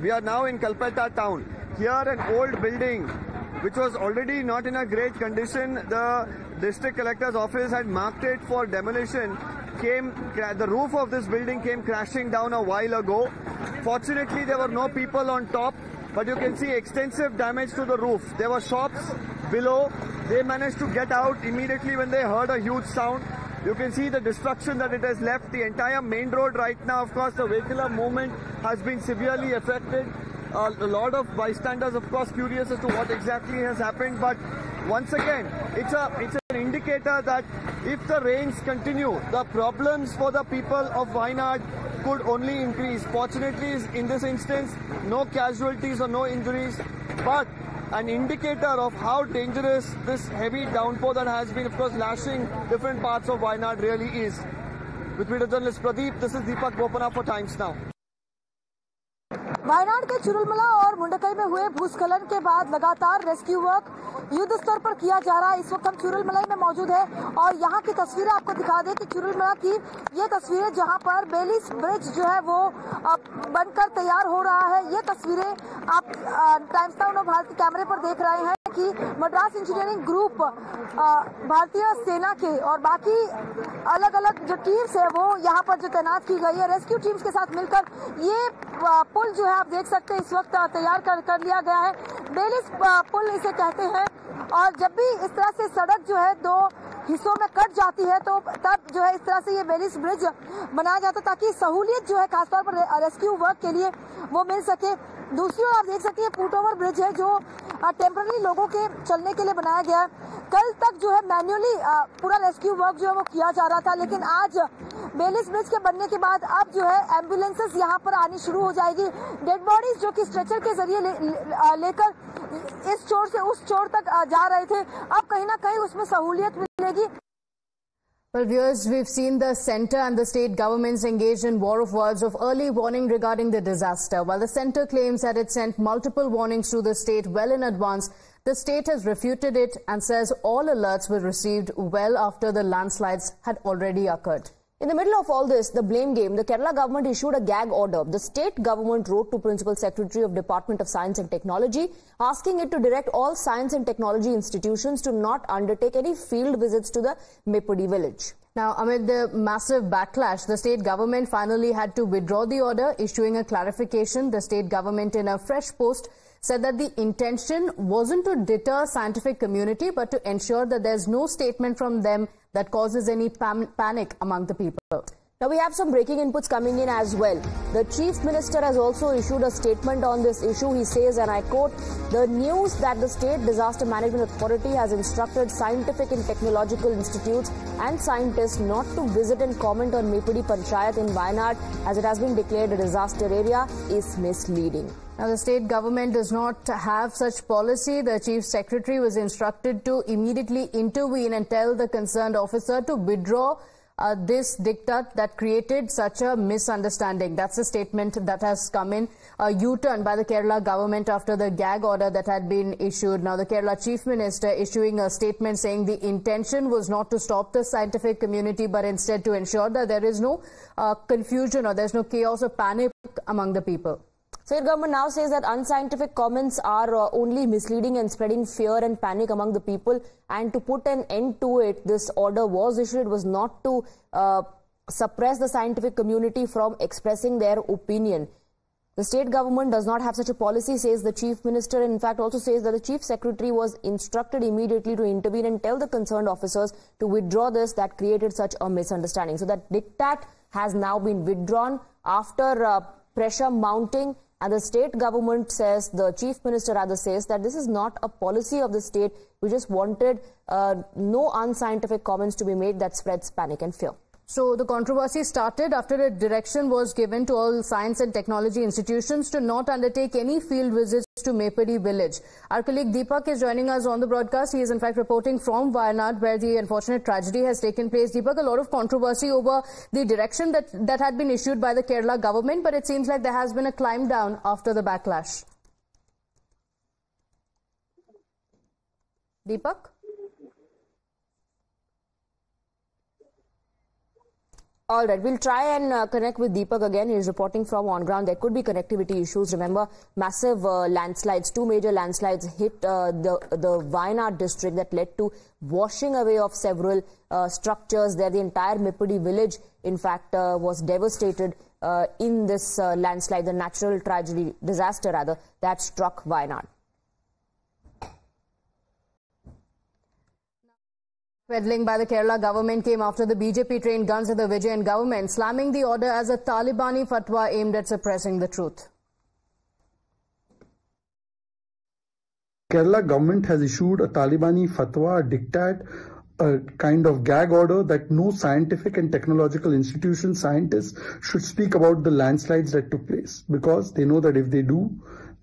We are now in Kalpetta town. Here an old building which was already not in a great condition. The district collector's office had marked it for demolition. The roof of this building came crashing down a while ago. Fortunately, there were no people on top, but you can see extensive damage to the roof. There were shops below. They managed to get out immediately when they heard a huge sound. You can see the destruction that it has left. The entire main road right now, of course, the vehicular movement has been severely affected. A lot of bystanders, of course, curious as to what exactly has happened. But once again, it's an indicator that if the rains continue, the problems for the people of Wayanad could only increase. Fortunately, in this instance, no casualties or no injuries, but an indicator of how dangerous this heavy downpour that has been, of course, lashing different parts of Wayanad really is. With video journalist Pradeep, this is Deepak Bopana for Times Now. Wayanad के चुरुलमला और मुंडकई में हुए भूस्खलन के बाद लगातार rescue work युद्ध स्तर पर किया जा रहा है। इस वक्त हम चुरुलमलाई में मौजूद है और यहाँ की तस्वीरें आपको दिखा दें कि चुरुलमला की ये तस्वीरें जहाँ पर बेलिस ब्रिज जो है वो बनकर तैयार हो रहा है। ये तस्वीरें आप टाइम्स नाउ और भारत के कैमरे पर देख रहे हैं कि मद्रास इंजीनियरिंग ग्रुप, भारतीय सेना के और बाकी अलग अलग जो टीम्स है वो यहाँ पर जो तैनात की गई है, रेस्क्यू टीम्स के साथ मिलकर ये पुल जो है आप देख सकते हैं इस वक्त तैयार कर लिया गया है। बेलिस पुल इसे कहते हैं और जब भी इस तरह से सड़क जो है दो हिस्सों में कट जाती है तो तब जो है इस तरह से ये बेलिस ब्रिज बनाया जाता है ताकि सहूलियत जो है खासतौर पर रेस्क्यू वर्क के लिए वो मिल सके। दूसरी ओर आप देख सकते हैं फुट ओवर ब्रिज है जो टेम्पररी लोगों के चलने के लिए बनाया गया है। कल तक जो है मैन्युअली पूरा रेस्क्यू वर्क जो है वो किया जा रहा था, लेकिन आज बेलिस ब्रिज के बनने के बाद अब जो है एम्बुलेंसेस यहाँ पर आनी शुरू हो जाएगी। डेड बॉडीज जो कि स्ट्रेचर के जरिए लेकर इस छोर से उस छोर तक जा रहे थे, अब कहीं ना कहीं उसमें सहूलियत मिलेगी। Well, viewers, we've seen the centre and the state governments engaged in war of words of early warning regarding the disaster. While the centre claims that it sent multiple warnings to the state well in advance, the state has refuted it and says all alerts were received well after the landslides had already occurred. In the middle of all this, the blame game, the Kerala government issued a gag order. The state government wrote to Principal Secretary of Department of Science and Technology, asking it to direct all science and technology institutions to not undertake any field visits to the Mepudi village. Now, amid the massive backlash, the state government finally had to withdraw the order, issuing a clarification. The state government, in a fresh post, said that the intention wasn't to deter scientific community, but to ensure that there's no statement from them that causes any panic among the people. Now we have some breaking inputs coming in as well. The Chief Minister has also issued a statement on this issue. He says, and I quote, "The news that the State Disaster Management Authority has instructed scientific and technological institutes and scientists not to visit and comment on Mepudi Panchayat in Wayanad as it has been declared a disaster area is misleading." Now, the state government does not have such policy. The Chief Secretary was instructed to immediately intervene and tell the concerned officer to withdraw this diktat that created such a misunderstanding. That's a statement that has come in, a U-turn by the Kerala government after the gag order that had been issued. Now, the Kerala Chief Minister issuing a statement saying the intention was not to stop the scientific community, but instead to ensure that there is no confusion or there's no chaos or panic among the people. State government now says that unscientific comments are only misleading and spreading fear and panic among the people, and to put an end to it, this order was issued. It was not to suppress the scientific community from expressing their opinion. The state government does not have such a policy, says the Chief Minister, and in fact also says that the Chief Secretary was instructed immediately to intervene and tell the concerned officers to withdraw this that created such a misunderstanding. So that diktat has now been withdrawn after pressure mounting. And the state government says, the Chief Minister rather says, that this is not a policy of the state. We just wanted no unscientific comments to be made that spreads panic and fear. So the controversy started after a direction was given to all science and technology institutions to not undertake any field visits to Mepudi village. Our colleague Deepak is joining us on the broadcast. He is in fact reporting from Wayanad, where the unfortunate tragedy has taken place. Deepak, a lot of controversy over the direction that had been issued by the Kerala government, but it seems like there has been a climb down after the backlash. Deepak? All right, we'll try and connect with Deepak again. He's reporting from on ground. There could be connectivity issues. Remember, massive landslides, 2 major landslides hit the Wayanad district that led to washing away of several structures there. The entire Mippudi village, in fact, was devastated in this landslide, the natural tragedy, disaster rather, that struck Wayanad. Peddling by the Kerala government came after the BJP trained guns at the Vijayan government, slamming the order as a Talibani fatwa aimed at suppressing the truth. Kerala government has issued a Talibani fatwa, a diktat, a kind of gag order that no scientific and technological institution scientists should speak about the landslides that took place, because they know that if they do,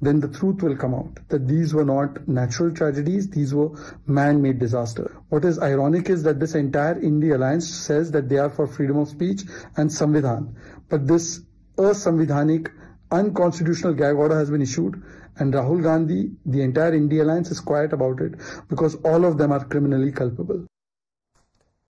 then the truth will come out, that these were not natural tragedies, these were man-made disasters. What is ironic is that this entire India alliance says that they are for freedom of speech and Samvidhan. But this asamvidhanic, unconstitutional gag order has been issued, and Rahul Gandhi, the entire India alliance is quiet about it because all of them are criminally culpable.